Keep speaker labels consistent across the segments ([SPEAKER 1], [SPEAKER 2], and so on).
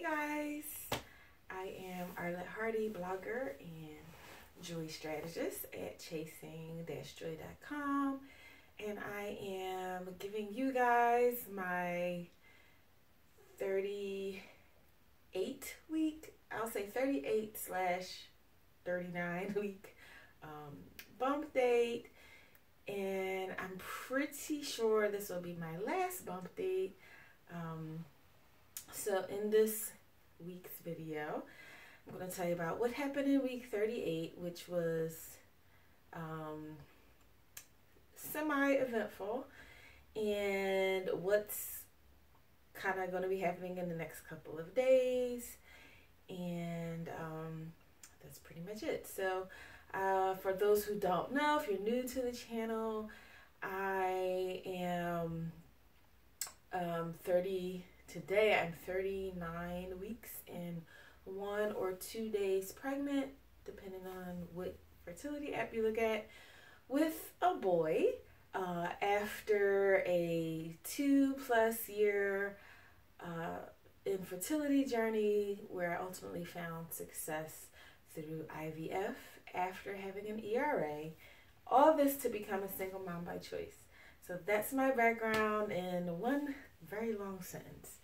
[SPEAKER 1] guys, I am Arlette Hardy, blogger and joy strategist at chasing-joy.com, and I am giving you guys my 38 week, I'll say 38/39 week bump date, and I'm pretty sure this will be my last bump date. So in this week's video, I'm going to tell you about what happened in week 38, which was semi-eventful, and what's kind of going to be happening in the next couple of days, and that's pretty much it. So for those who don't know, if you're new to the channel, I am today I'm 39 weeks and 1 or 2 days pregnant, depending on what fertility app you look at, with a boy after a 2+ year infertility journey where I ultimately found success through IVF after having an ERA. All this to become a single mom by choice. So that's my background in one very long sentence.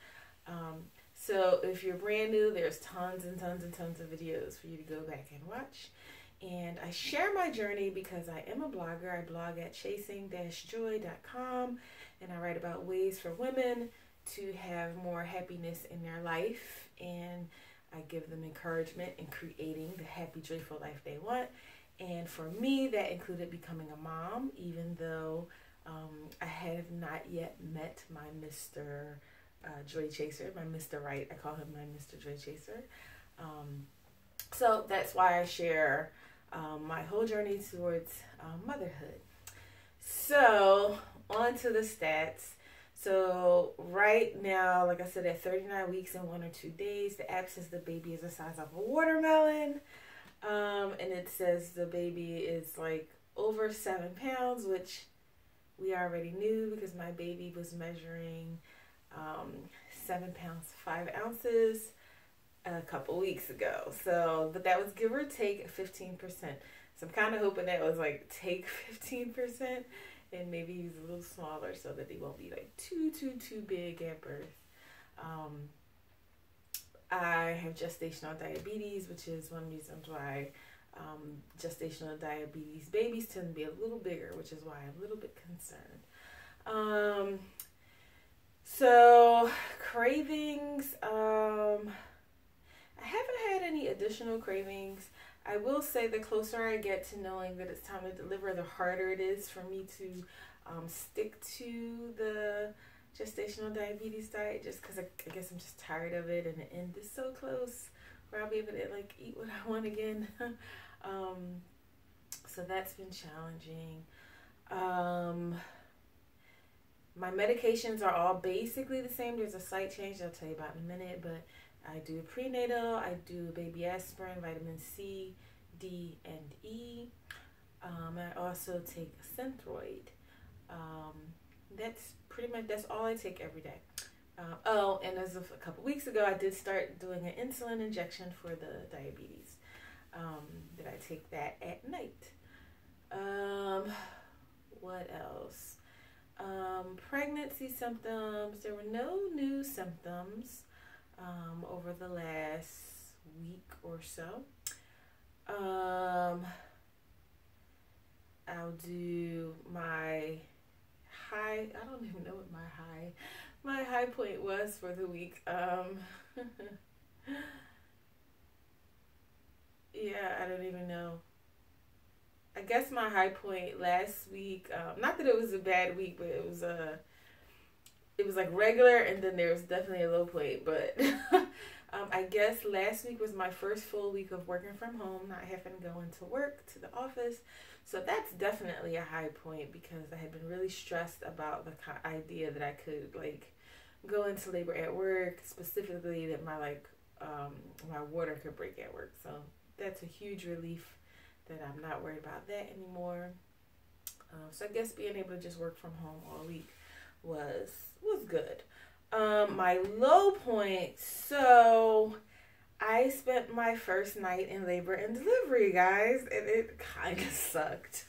[SPEAKER 1] So if you're brand new, there's tons and tons and tons of videos for you to go back and watch. And I share my journey because I am a blogger. I blog at chasing-joy.com, and I write about ways for women to have more happiness in their life, and I give them encouragement in creating the happy, joyful life they want. And for me, that included becoming a mom, even though I have not yet met my Mr. Joy Chaser, my Mr. Right. I call him my Mr. Joy Chaser. So that's why I share my whole journey towards motherhood. So on to the stats. So right now, like I said, at 39 weeks and 1 or 2 days, the app says the baby is the size of a watermelon. And it says the baby is like over 7 pounds, which we already knew because my baby was measuring 7 pounds 5 ounces a couple weeks ago. So, but that was give or take 15%. So I'm kind of hoping that was like take 15%, and maybe he's a little smaller so that he won't be like too big at birth. I have gestational diabetes, which is one reason why gestational diabetes babies tend to be a little bigger, which is why I'm a little bit concerned. So cravings, I haven't had any additional cravings. I will say the closer I get to knowing that it's time to deliver, the harder it is for me to stick to the gestational diabetes diet, just because I guess I'm just tired of it, and the end is so close where I'll be able to like eat what I want again. So that's been challenging. My medications are all basically the same. There's a slight change I'll tell you about in a minute, but I do prenatal, I do baby aspirin, vitamin C, D, and E. I also take Synthroid. That's pretty much, that's all I take every day. Oh, and as of a couple weeks ago, I did start doing an insulin injection for the diabetes. That I take that at night. What else? Pregnancy symptoms. There were no new symptoms over the last week or so. I'll do my high. I don't even know what my high point was for the week. Yeah, I don't even know. I guess my high point last week, not that it was a bad week, but it was like regular, and then there was definitely a low point. But I guess last week was my first full week of working from home, not having to go into work to the office. So that's definitely a high point because I had been really stressed about the idea that I could like go into labor at work, specifically that my my water could break at work. So that's a huge relief that I'm not worried about that anymore. So I guess being able to just work from home all week was good. My low point, so I spent my first night in labor and delivery, guys, and it kind of sucked.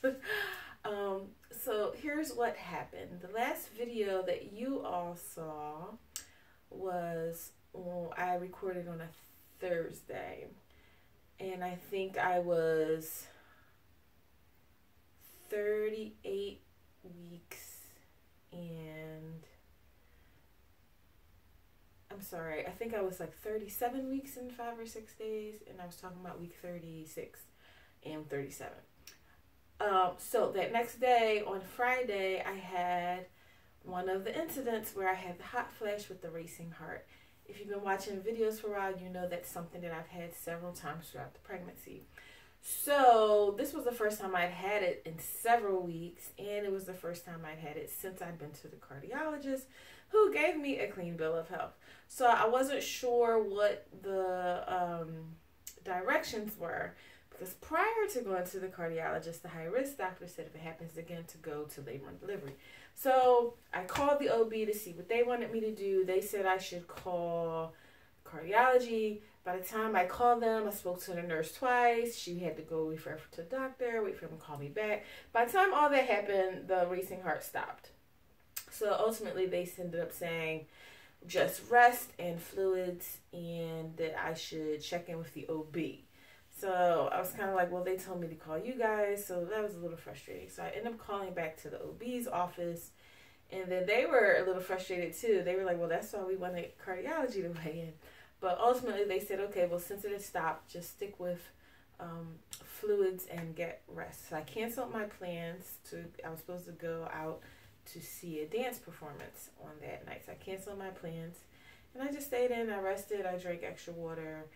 [SPEAKER 1] So here's what happened. The last video that you all saw was, well, I recorded on a Thursday, and I think I was 38 weeks and I'm sorry, I think I was like 37 weeks and 5 or 6 days, and I was talking about week 36 and 37. So that next day, on Friday, I had one of the incidents where I had the hot flash with the racing heart. If you've been watching videos for a while, you know that's something that I've had several times throughout the pregnancy. So this was the first time I'd had it in several weeks, and it was the first time I'd had it since I'd been to the cardiologist, who gave me a clean bill of health. So I wasn't sure what the directions were, because prior to going to the cardiologist, the high-risk doctor said if it happens again to go to labor and delivery. So I called the OB to see what they wanted me to do. They said I should call cardiology. By the time I called them, I spoke to the nurse twice. She had to go refer to the doctor, wait for him to call me back. By the time all that happened, the racing heart stopped. So ultimately, they ended up saying just rest and fluids, and that I should check in with the OB. So I was kind of like, well, they told me to call you guys, so that was a little frustrating. So I ended up calling back to the OB's office, and then they were a little frustrated too. They were like, well, that's why we wanted cardiology to weigh in. But ultimately, they said, okay, well, since it had stopped, just stick with fluids and get rest. So I canceled my plans. I was supposed to go out to see a dance performance on that night. So I canceled my plans, and I just stayed in. I rested. I drank extra water,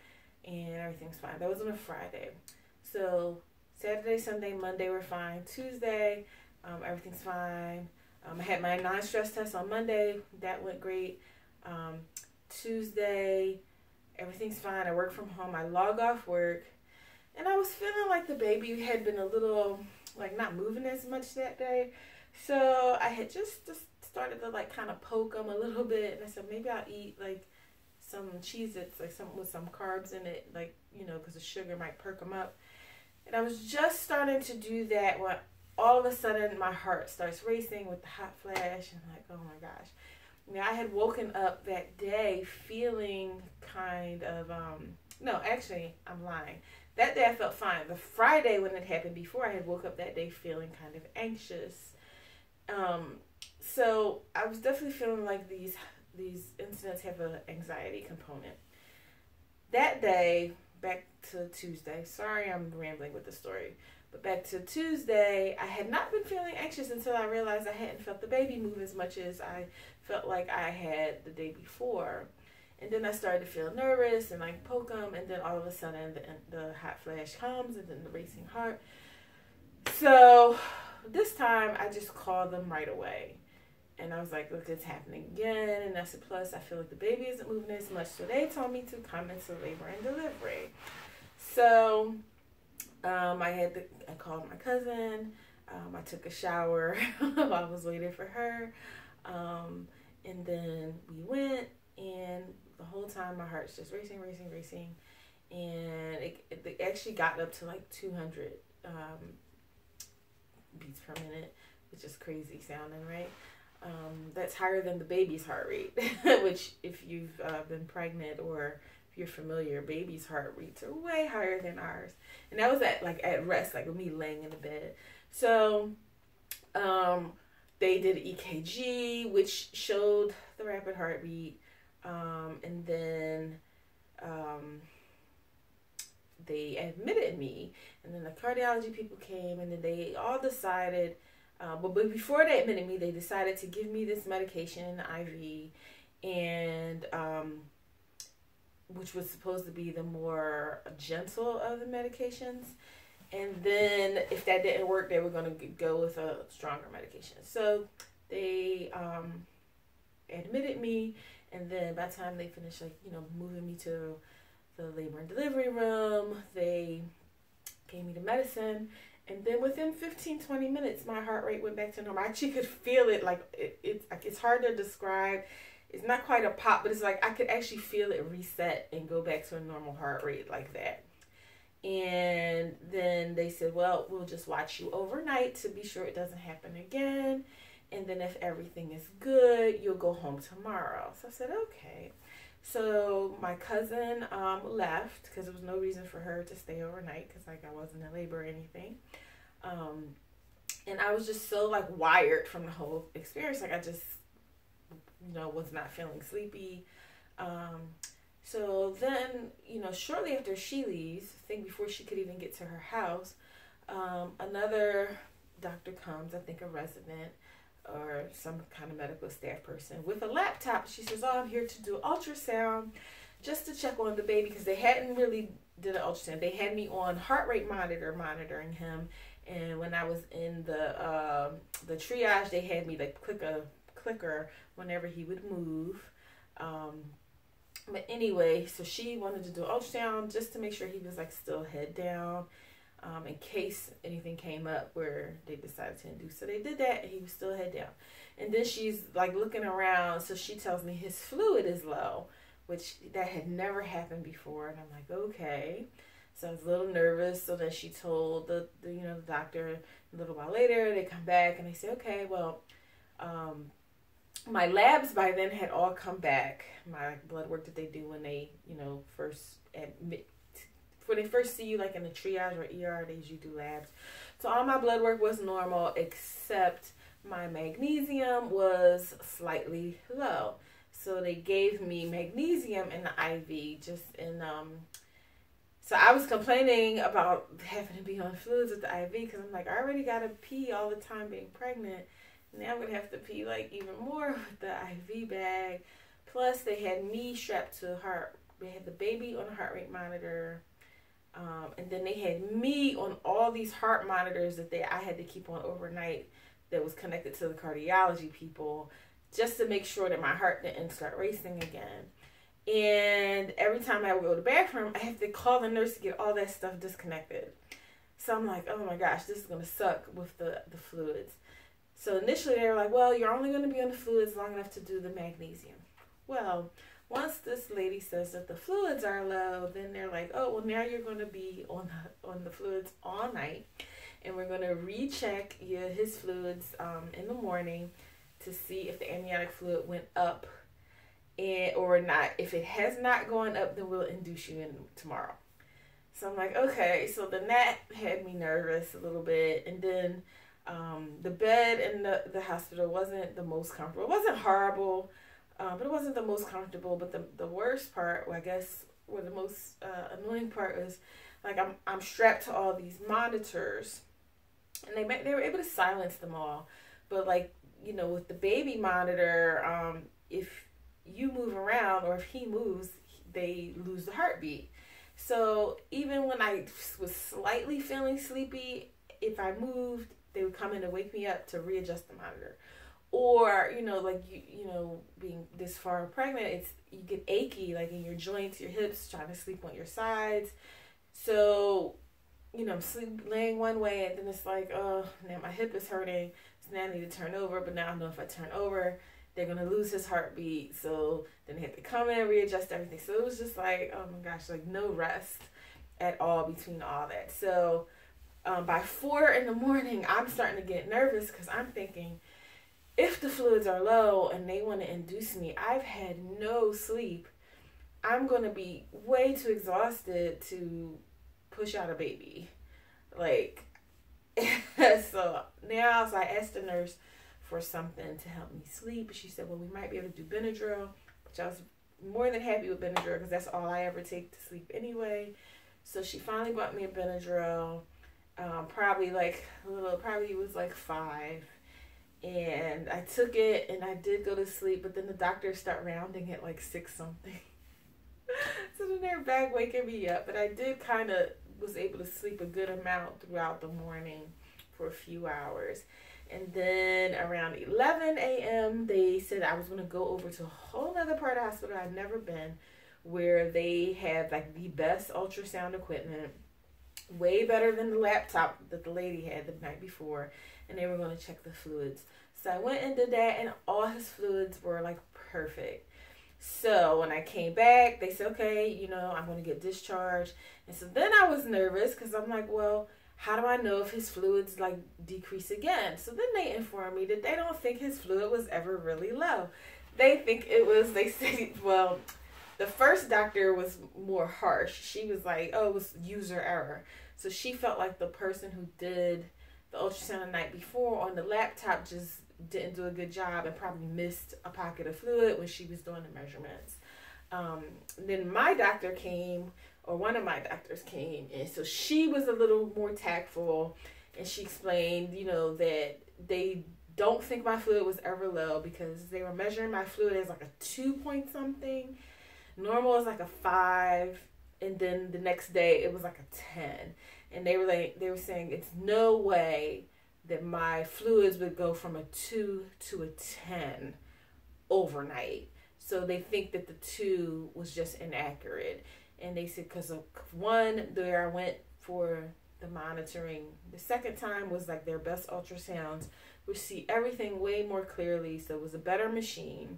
[SPEAKER 1] and everything's fine. That was on a Friday. So Saturday, Sunday, Monday were fine. Tuesday, everything's fine. I had my non-stress test on Monday. That went great. Tuesday, everything's fine. I work from home. I log off work, and I was feeling like the baby had been a little, like, not moving as much that day. So I had just started to, like, kind of poke him a little bit, and I said maybe I'll eat, like, some Cheez-Its, like something with some carbs in it, like, you know, because the sugar might perk them up. And I was just starting to do that when all of a sudden my heart starts racing with the hot flash, and I'm like, oh my gosh. Now, I had woken up that day feeling kind of, no, actually, I'm lying. That day I felt fine. The Friday when it happened, before I had woke up that day feeling kind of anxious. So I was definitely feeling like these incidents have an anxiety component. That day, back to Tuesday, sorry I'm rambling with the story, but back to Tuesday, I had not been feeling anxious until I realized I hadn't felt the baby move as much as I felt like I had the day before. And then I started to feel nervous and like poke them, and then all of a sudden the hot flash comes, and then the racing heart. So this time I just called them right away. And I was like, look, it's happening again. And I said, plus, I feel like the baby isn't moving as much. So they told me to come into labor and delivery. So I called my cousin. I took a shower while I was waiting for her. And then we went, and the whole time my heart's just racing. And it actually got up to like 200 beats per minute, which is crazy sounding, right? That's higher than the baby's heart rate, which if you've been pregnant or if you're familiar, baby's heart rates are way higher than ours. And that was at rest, like with me laying in the bed. So they did EKG, which showed the rapid heartbeat. And then they admitted me, and then the cardiology people came, and then they all decided, but before they admitted me, they decided to give me this medication, IV, and which was supposed to be the more gentle of the medications. And then if that didn't work, they were going to go with a stronger medication. So they admitted me, and then by the time they finished, moving me to the labor and delivery room, they gave me the medicine. And then within 15-20 minutes, my heart rate went back to normal. I actually could feel it. It's hard to describe. it's not quite a pop, but it's like I could actually feel it reset and go back to a normal heart rate like that. And then they said, well, we'll just watch you overnight to be sure it doesn't happen again. And then if everything is good, you'll go home tomorrow. So I said, okay. So my cousin left because there was no reason for her to stay overnight because like I wasn't in labor or anything. And I was just so like wired from the whole experience. Like I just, was not feeling sleepy. So then, shortly after she leaves, I think before she could even get to her house, another doctor comes, I think a resident or some kind of medical staff person with a laptop. She says, oh, I'm here to do ultrasound just to check on the baby because they hadn't really did an ultrasound. They had me on heart rate monitor monitoring him. And when I was in the triage, they had me like click a clicker whenever he would move. But anyway, so she wanted to do an ultrasound just to make sure he was like still head down, in case anything came up where they decided to induce. So they did that and he was still head down. And then she's like looking around. So she tells me his fluid is low, which that had never happened before. And I'm like, okay. So I was a little nervous. So then she told the doctor a little while later. They come back and they say, okay, well, my labs by then had all come back. My blood work that they do when they, first admit, when they first see you like in the triage or ER, they usually do labs. So all my blood work was normal except my magnesium was slightly low. So they gave me magnesium in the IV so I was complaining about having to be on fluids with the IV because I'm like, I already got to pee all the time being pregnant. Now I'm going to have to pee like even more with the IV bag. Plus they had me strapped to they had the baby on a heart rate monitor. And then they had me on all these heart monitors that I had to keep on overnight that was connected to the cardiology people just to make sure that my heart didn't start racing again. And every time I would go to the bathroom, I have to call the nurse to get all that stuff disconnected. So I'm like, oh my gosh, this is going to suck with the fluids. So initially they were like, well, you're only going to be on the fluids long enough to do the magnesium. Well, once this lady says that the fluids are low, then they're like, oh, well, now you're going to be on the fluids all night. And we're going to recheck his fluids in the morning to see if the amniotic fluid went up or not. If it has not gone up, then we'll induce you in tomorrow. So I'm like, okay. So then that had me nervous a little bit. And then the bed in the hospital wasn't the most comfortable. It wasn't horrible, but it wasn't the most comfortable. But the worst part, well, I guess, or the most annoying part was, like, I'm strapped to all these monitors. And they were able to silence them all. But, like, with the baby monitor, if you move around or if he moves, they lose the heartbeat. So even when I was slightly feeling sleepy, if I moved, they would come in and wake me up to readjust the monitor. Or, being this far pregnant, you get achy, like in your joints, your hips, trying to sleep on your sides. So, I'm laying one way and then it's like, oh, now my hip is hurting. So now I need to turn over. But now I know if I turn over, they're going to lose his heartbeat. So then they have to come in and readjust everything. So it was just like, oh my gosh, like no rest at all between all that. So by 4 in the morning, I'm starting to get nervous because I'm thinking, if the fluids are low and they want to induce me, I've had no sleep. I'm going to be way too exhausted to push out a baby. Like, so I asked the nurse for something to help me sleep. She said, well, we might be able to do Benadryl, which I was more than happy with Benadryl because that's all I ever take to sleep anyway. So she finally bought me a Benadryl. Probably it was like 5. And I took it and I did go to sleep, but then the doctors start rounding it like 6 something. So then they're back waking me up. But I did kind of was able to sleep a good amount throughout the morning for a few hours. And then around 11 a.m. they said I was going to go over to a whole other part of the hospital I'd never been, where they have like the best ultrasound equipment, way better than the laptop that the lady had the night before, and they were going to check the fluids. So I went and did that, and all his fluids were like perfect. So when I came back, they said, okay, you know, I'm going to get discharged. And so then I was nervous because I'm like, well, how do I know if his fluids like decrease again? So then they informed me that they don't think his fluid was ever really low. They think it was, they said, well, the first doctor was more harsh. She was like, oh, it was user error. So she felt like the person who did the ultrasound the night before on the laptop just didn't do a good job and probably missed a pocket of fluid when she was doing the measurements. Then my doctor came, or one of my doctors came, and so she was a little more tactful, and she explained, you know, that they don't think my fluid was ever low because they were measuring my fluid as like a 2 point something. Normal is like a 5, and then the next day it was like a 10. And they were saying it's no way that my fluids would go from a 2 to a 10 overnight. So they think that the 2 was just inaccurate. And they said because of one, there I went for the monitoring. The second time was like their best ultrasounds. We see everything way more clearly. So it was a better machine.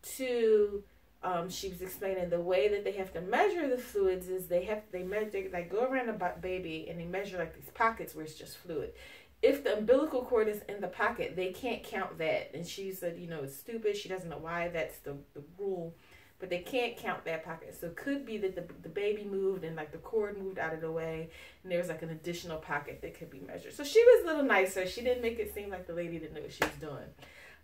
[SPEAKER 1] 2, she was explaining the way that they have to measure the fluids is they go around the baby and they measure like these pockets where it's just fluid. If the umbilical cord is in the pocket, they can't count that. And she said, you know, it's stupid. She doesn't know why that's the rule, but they can't count that pocket. So it could be that the baby moved and like the cord moved out of the way, and there was like an additional pocket that could be measured. So she was a little nicer. She didn't make it seem like the lady didn't know what she was doing.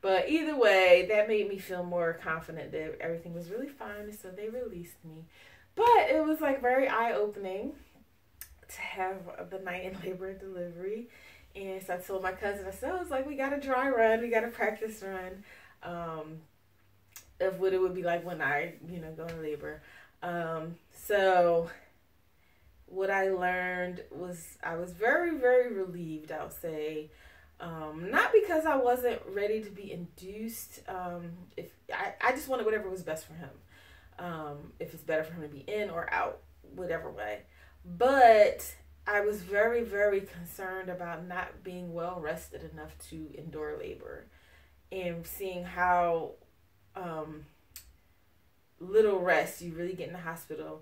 [SPEAKER 1] But either way, that made me feel more confident that everything was really fine. So they released me. But it was like very eye-opening to have the night in labor and delivery. And so I told my cousin, I said, I was like, we got a dry run. We got a practice run of what it would be like when I, you know, go in labor. So what I learned was I was very, very relieved, I'll say. Not because I wasn't ready to be induced. If I just wanted whatever was best for him. If it's better for him to be in or out, whatever way. But I was very, very concerned about not being well rested enough to endure labor, and seeing how little rest you really get in the hospital.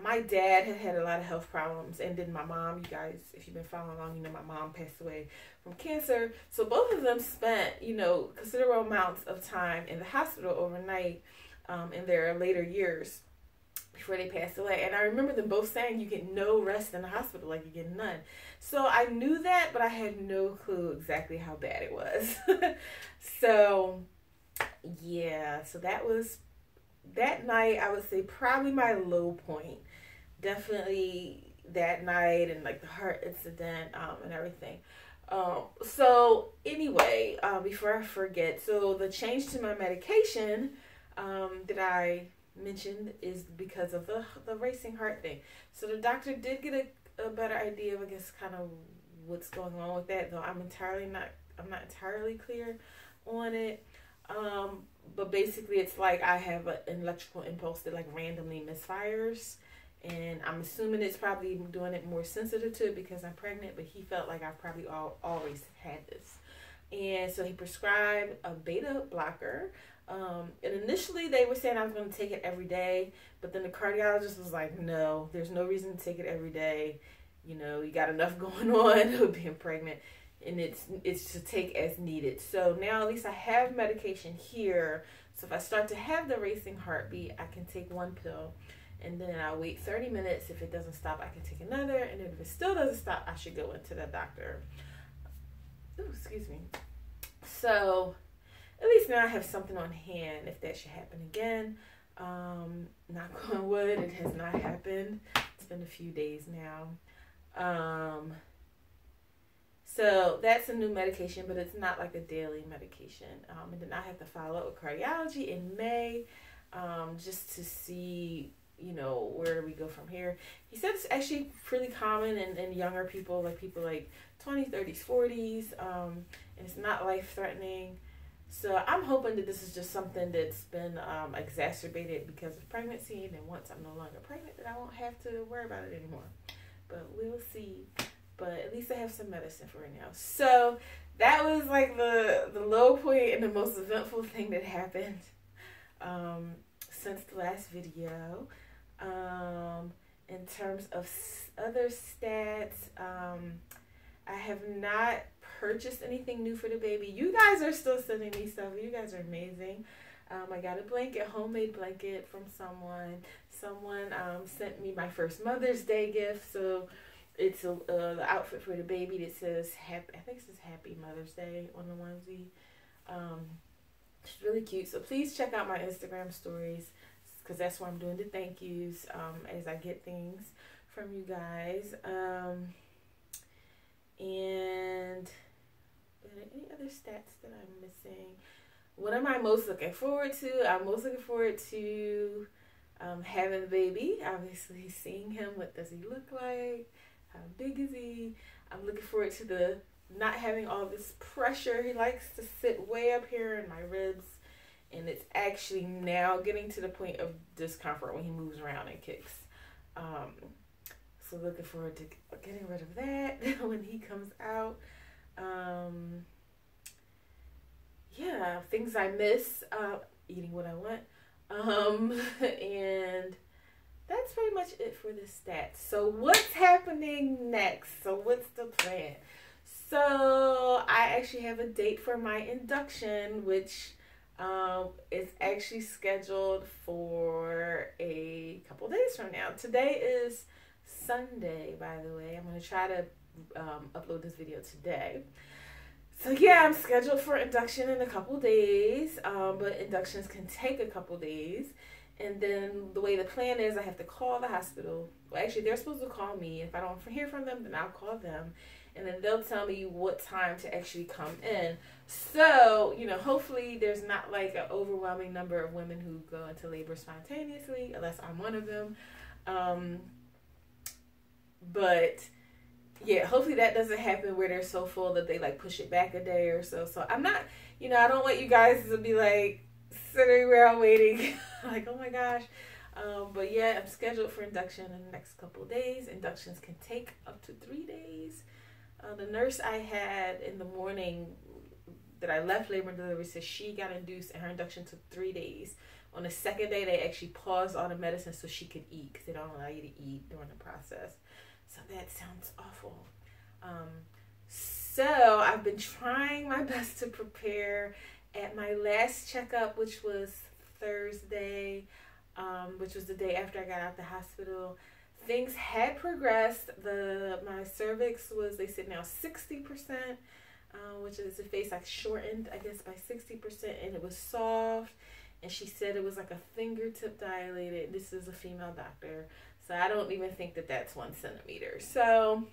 [SPEAKER 1] My dad had a lot of health problems, and then my mom, you guys, if you've been following along, you know my mom passed away from cancer. So both of them spent, you know, considerable amounts of time in the hospital overnight in their later years before they passed away. And I remember them both saying you get no rest in the hospital, like you get none. So I knew that, but I had no clue exactly how bad it was. So yeah, so that was that night. I would say probably my low point. Definitely that night, and like the heart incident and everything. So anyway, before I forget, so the change to my medication that I mentioned is because of the racing heart thing. So the doctor did get a better idea of, I guess, kind of what's going on with that, though I'm not entirely clear on it. But basically it's like I have an electrical impulse that like randomly misfires, and I'm assuming it's probably doing it more sensitive to it because I'm pregnant, but he felt like I've probably always had this. And so he prescribed a beta blocker. And initially they were saying I was going to take it every day, but then the cardiologist was like, no, there's no reason to take it every day. You know, you got enough going on with being pregnant, and it's to take as needed. So now at least I have medication here. So if I start to have the racing heartbeat, I can take one pill, and then I'll wait 30 minutes. If it doesn't stop, I can take another, and then if it still doesn't stop, I should go into the doctor. Ooh, excuse me. So at least now I have something on hand if that should happen again. Knock on wood, it has not happened. It's been a few days now. So that's a new medication, but it's not like a daily medication. And then I have to follow up with cardiology in May, just to see, you know, where do we go from here. He said it's actually pretty common in younger people, like 20s, 30s, 40s, and it's not life-threatening. So I'm hoping that this is just something that's been exacerbated because of pregnancy, and then once I'm no longer pregnant, that I won't have to worry about it anymore. But we'll see. But at least I have some medicine for right now. So that was like the low point and the most eventful thing that happened. since the last video. In terms of other stats, I have not purchased anything new for the baby. You guys are still sending me stuff. You guys are amazing. I got a blanket, homemade blanket from someone. Someone sent me my first Mother's Day gift. So it's the outfit for the baby that says happy. I think it says Happy Mother's Day on the onesie. It's really cute. So please check out my Instagram stories, because that's where I'm doing the thank yous as I get things from you guys. And any other stats that I'm missing? What am I most looking forward to? I'm most looking forward to having the baby. Obviously, seeing him. What does he look like? How big is he? I'm looking forward to the not having all this pressure. He likes to sit way up here in my ribs. And it's actually now getting to the point of discomfort when he moves around and kicks. So looking forward to getting rid of that when he comes out. Yeah, things I miss, eating what I want. And that's pretty much it for the stats. So what's happening next? So what's the plan? So I actually have a date for my induction, which is actually scheduled for a couple days from now. Today is Sunday, by the way. I'm going to try to upload this video today. So yeah, I'm scheduled for induction in a couple days, but inductions can take a couple days. And then the way the plan is, I have to call the hospital. Well, actually, they're supposed to call me. If I don't hear from them, then I'll call them. And then they'll tell me what time to actually come in. So, you know, hopefully there's not like an overwhelming number of women who go into labor spontaneously, unless I'm one of them. But yeah, hopefully that doesn't happen where they're so full that they like push it back a day or so. So I'm not, you know, I don't want you guys to be like sitting around waiting like, oh my gosh. But yeah, I'm scheduled for induction in the next couple of days. Inductions can take up to 3 days. The nurse I had in the morning that I left labor and delivery said she got induced and her induction took 3 days. On the second day, they actually paused all the medicine so she could eat, because they don't allow you to eat during the process. So that sounds awful. So I've been trying my best to prepare. At my last checkup, which was Thursday, which was the day after I got out the hospital, things had progressed. My cervix was, they said now 60%, which is the face like shortened, I guess, by 60%, and it was soft. And she said it was like a fingertip dilated. This is a female doctor, so I don't even think that that's 1 centimeter. So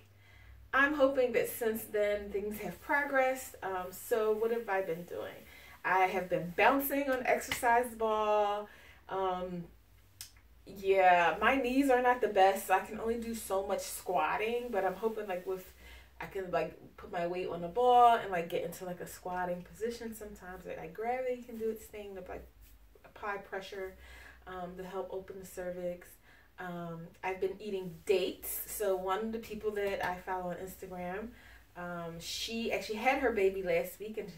[SPEAKER 1] I'm hoping that since then things have progressed. So what have I been doing? I have been bouncing on exercise ball. Yeah, my knees are not the best, so I can only do so much squatting, but I'm hoping like I can like put my weight on the ball and like get into like a squatting position sometimes. Like gravity can do its thing to like apply pressure to help open the cervix. I've been eating dates. So one of the people that I follow on Instagram, she actually had her baby last week, and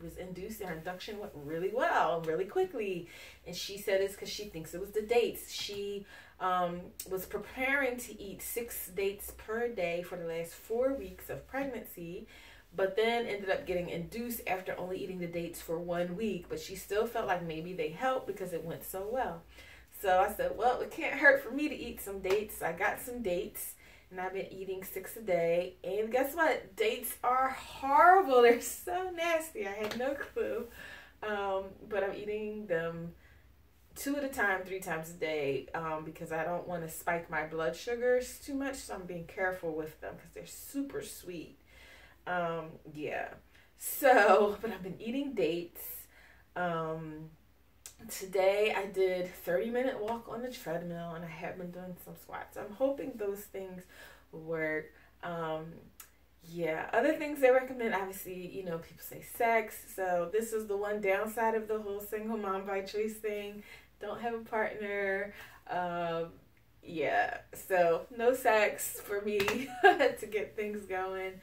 [SPEAKER 1] was induced, and her induction went really well, really quickly. And she said it's because she thinks it was the dates. She was preparing to eat 6 dates per day for the last 4 weeks of pregnancy, but then ended up getting induced after only eating the dates for 1 week. But she still felt like maybe they helped because it went so well. So I said, well, it can't hurt for me to eat some dates. I got some dates. And I've been eating 6 a day. And guess what? Dates are horrible. They're so nasty. I had no clue. But I'm eating them 2 at a time, 3 times a day, because I don't want to spike my blood sugars too much. So I'm being careful with them because they're super sweet. Yeah. So, but I've been eating dates. Today I did 30-minute walk on the treadmill, and I have been doing some squats. I'm hoping those things will work. Yeah, other things they recommend, obviously, you know, people say sex. So this is the one downside of the whole single mom by choice thing. Don't have a partner. Yeah, so no sex for me to get things going.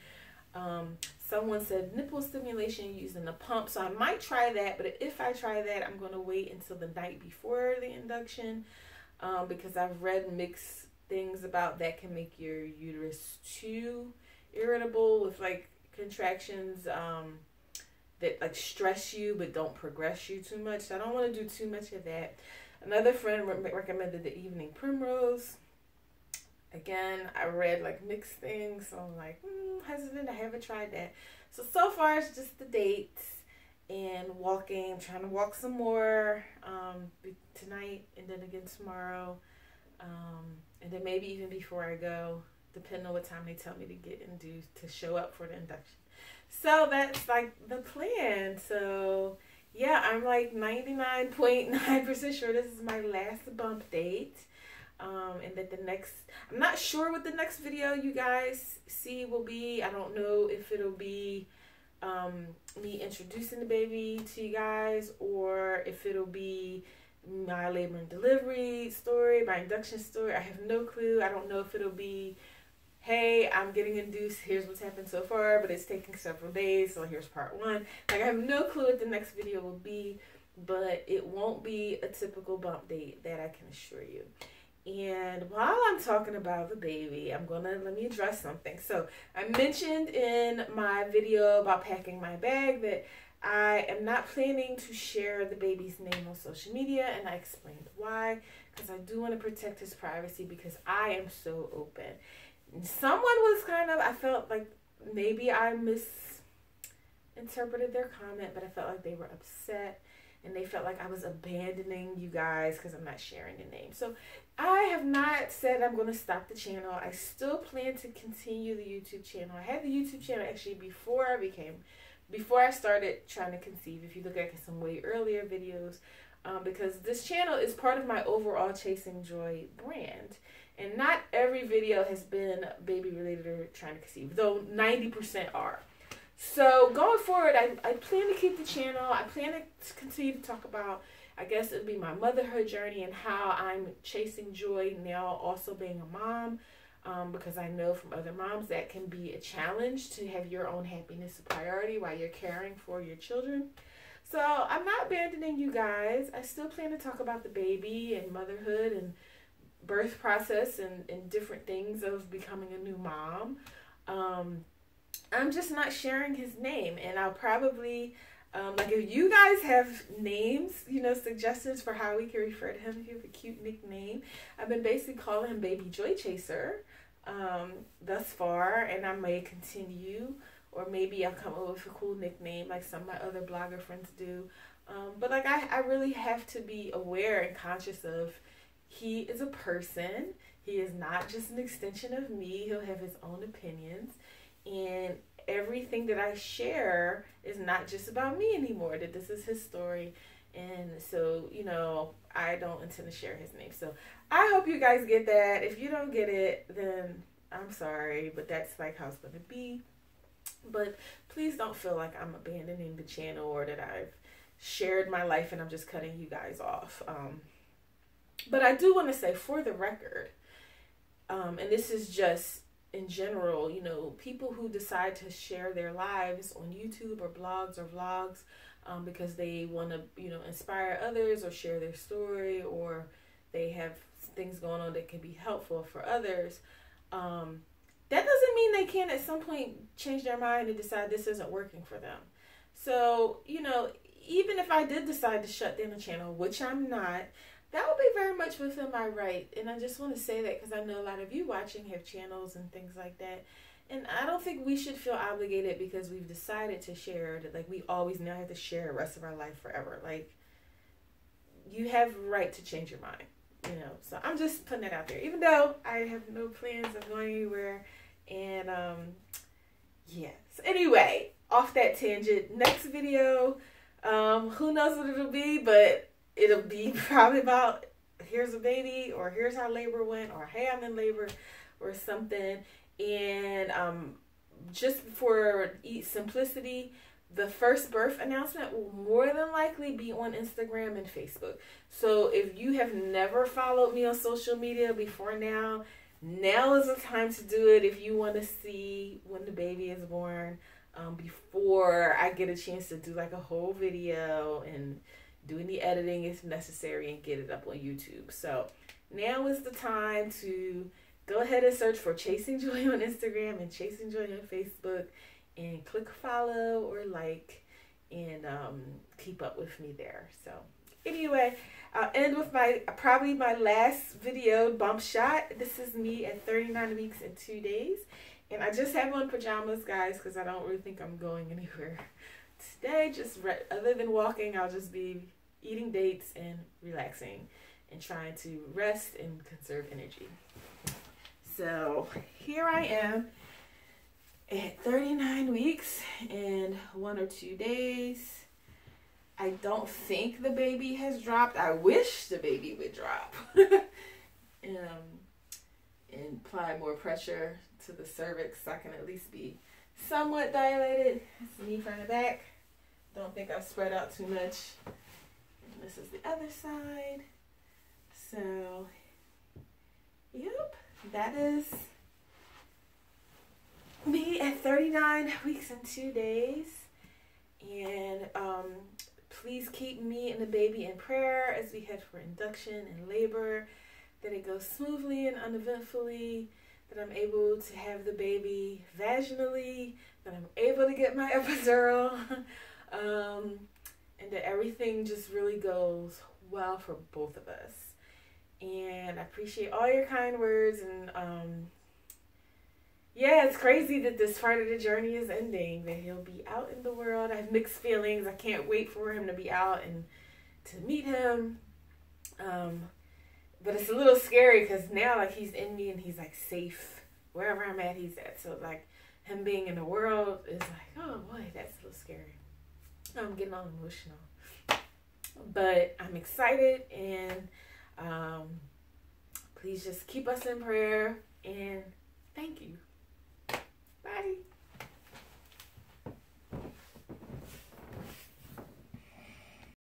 [SPEAKER 1] Someone said nipple stimulation using a pump, so I might try that, but if I try that, I'm going to wait until the night before the induction, because I've read mixed things about that can make your uterus too irritable with like contractions that like stress you but don't progress you too much. So I don't want to do too much of that. Another friend recommended the evening primrose. Again, I read like mixed things, so I'm like hesitant. I haven't tried that. So far it's just the dates and walking. I'm trying to walk some more tonight and then again tomorrow, and then maybe even before I go, depending on what time they tell me to get and do to show up for the induction. So that's like the plan. So yeah, I'm like 99.9% sure this is my last bump date. And that the next, I'm not sure what the next video you guys see will be. I don't know if it'll be me introducing the baby to you guys, or if it'll be my labor and delivery story, my induction story. I have no clue. I don't know if it'll be, hey, I'm getting induced, here's what's happened so far, but it's taking several days, so here's part one. Like, I have no clue what the next video will be, but it won't be a typical bump date, that I can assure you. And while I'm talking about the baby, let me address something. So I mentioned in my video about packing my bag that I am not planning to share the baby's name on social media, and I explained why, because I do want to protect his privacy, because I am so open. Someone was I felt like maybe I misinterpreted their comment, but I felt like they were upset. And they felt like I was abandoning you guys because I'm not sharing the name. So I have not said I'm going to stop the channel. I still plan to continue the YouTube channel. I had the YouTube channel actually before I started trying to conceive. If you look at some way earlier videos, because this channel is part of my overall Chasing Joy brand. And not every video has been baby related or trying to conceive, though 90% are. So going forward, I plan to keep the channel. I plan to continue to talk about, I guess it'll be my motherhood journey and how I'm chasing joy now, also being a mom, because I know from other moms that can be a challenge to have your own happiness a priority while you're caring for your children. So I'm not abandoning you guys. I still plan to talk about the baby and motherhood and birth process and different things of becoming a new mom. I'm just not sharing his name, and I'll probably, like if you guys have names, suggestions for how we can refer to him, if you have a cute nickname. I've been basically calling him Baby Joy Chaser thus far, and I may continue, or maybe I'll come up with a cool nickname like some of my other blogger friends do. But like I really have to be aware and conscious of, he is a person. He is not just an extension of me. He'll have his own opinions. And everything that I share is not just about me anymore, that this is his story. And so, I don't intend to share his name. So I hope you guys get that. If you don't get it, then I'm sorry, but that's like how it's going to be. But please don't feel like I'm abandoning the channel or that I've shared my life and I'm just cutting you guys off. But I do want to say, for the record, and this is just in general, people who decide to share their lives on YouTube or blogs or vlogs because they want to, inspire others or share their story, or they have things going on that can be helpful for others, that doesn't mean they can't at some point change their mind and decide this isn't working for them. So, even if I did decide to shut down the channel, which I'm not, that would be very much within my right. And I just want to say that because I know a lot of you watching have channels and things like that. And I don't think we should feel obligated because we've decided to share that, like, we always now have to share the rest of our life forever. Like, you have the right to change your mind, So I'm just putting that out there, even though I have no plans of going anywhere. And, yeah. So anyway, off that tangent, next video, who knows what it'll be, but it'll be probably about, here's a baby, or here's how labor went, or hey, I'm in labor, or something. And just for simplicity, the first birth announcement will more than likely be on Instagram and Facebook. So if you have never followed me on social media before now, now is the time to do it if you want to see when the baby is born, before I get a chance to do like a whole video and do any editing if necessary and get it up on YouTube. So now is the time to go ahead and search for Chasing Joy on Instagram and Chasing Joy on Facebook, and click follow or like, and keep up with me there. So anyway, I'll end with probably my last video bump shot. This is me at 39 weeks and 2 days. And I just have on pajamas, guys, because I don't really think I'm going anywhere today. Just other than walking, I'll just be eating dates and relaxing and trying to rest and conserve energy. So here I am at 39 weeks and 1 or 2 days. I don't think the baby has dropped. I wish the baby would drop. And apply more pressure to the cervix so I can at least be somewhat dilated. It's me from the back. Don't think I've spread out too much. And this is the other side. So, yep, that is me at 39 weeks and 2 days. And please keep me and the baby in prayer as we head for induction and labor, that it goes smoothly and uneventfully, that I'm able to have the baby vaginally, that I'm able to get my epidural, and that everything just really goes well for both of us. And I appreciate all your kind words, and yeah, it's crazy that this part of the journey is ending, that he'll be out in the world. I have mixed feelings. I can't wait for him to be out and to meet him. But it's a little scary because now, like, he's in me and he's, like, safe. Wherever I'm at, he's at. So, like, him being in the world is like, oh, boy, that's a little scary. I'm getting all emotional. But I'm excited, and please just keep us in prayer, and thank you.